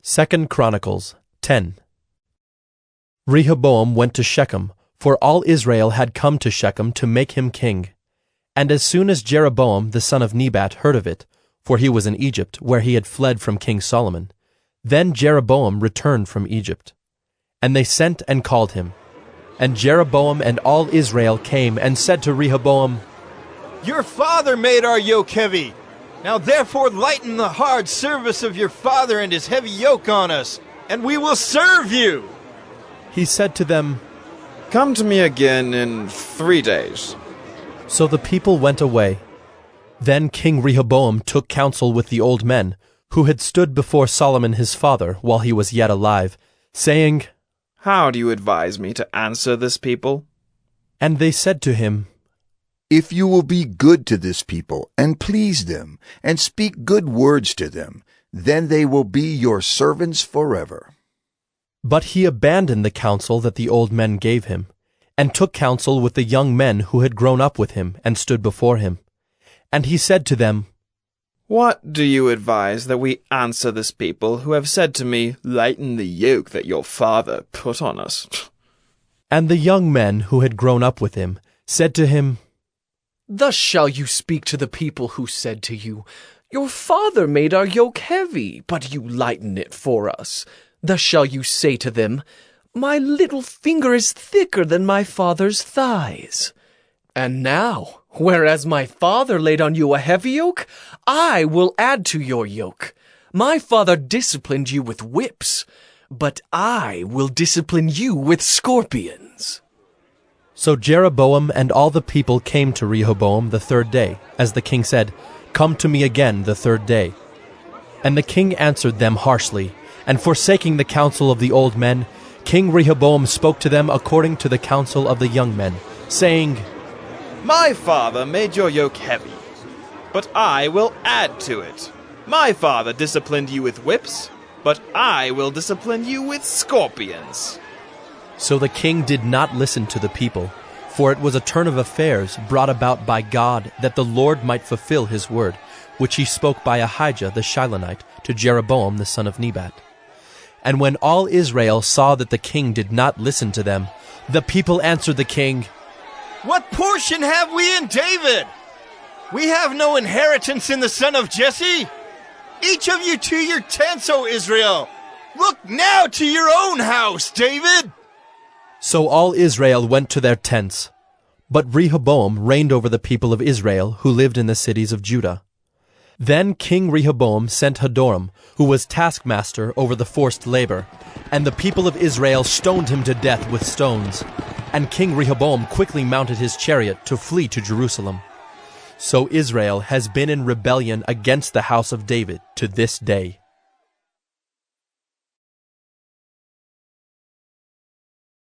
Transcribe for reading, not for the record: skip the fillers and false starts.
2 Chronicles 10. Rehoboam went to Shechem, for all Israel had come to Shechem to make him king. And as soon as Jeroboam the son of Nebat heard of it, for he was in Egypt, where he had fled from King Solomon, then Jeroboam returned from Egypt. And they sent and called him. And Jeroboam and all Israel came and said to Rehoboam, "Your father made our yoke heavy. Now therefore lighten the hard service of your father and his heavy yoke on us, and we will serve you." He said to them, "Come to me again in 3 days." So the people went away. Then King Rehoboam took counsel with the old men, who had stood before Solomon his father while he was yet alive, saying, "How do you advise me to answer this people?" And they said to him, "If you will be good to this people, and please them, and speak good words to them, then they will be your servants forever." But he abandoned the counsel that the old men gave him, and took counsel with the young men who had grown up with him and stood before him. And he said to them, "What do you advise that we answer this people who have said to me, 'Lighten the yoke that your father put on us'?" And the young men who had grown up with him said to him, "Thus shall you speak to the people who said to you, 'Your father made our yoke heavy, but you lighten it for us.' Thus shall you say to them, 'My little finger is thicker than my father's thighs.' And now, whereas my father laid on you a heavy yoke, I will add to your yoke. My father disciplined you with whips, but I will discipline you with scorpions." So Jeroboam and all the people came to Rehoboam the 3rd day, as the king said, "Come to me again the 3rd day." And the king answered them harshly, and forsaking the counsel of the old men, King Rehoboam spoke to them according to the counsel of the young men, saying, "My father made your yoke heavy, but I will add to it. My father disciplined you with whips, but I will discipline you with scorpions." So the king did not listen to the people, for it was a turn of affairs brought about by God, that the Lord might fulfill his word, which he spoke by Ahijah the Shilonite to Jeroboam the son of Nebat. And when all Israel saw that the king did not listen to them, the people answered the king, "What portion have we in David? We have no inheritance in the son of Jesse. Each of you to your tents, O Israel. Look now to your own house, David." So all Israel went to their tents. But Rehoboam reigned over the people of Israel who lived in the cities of Judah. Then King Rehoboam sent Hadoram, who was taskmaster over the forced labor, and the people of Israel stoned him to death with stones. And King Rehoboam quickly mounted his chariot to flee to Jerusalem. So Israel has been in rebellion against the house of David to this day.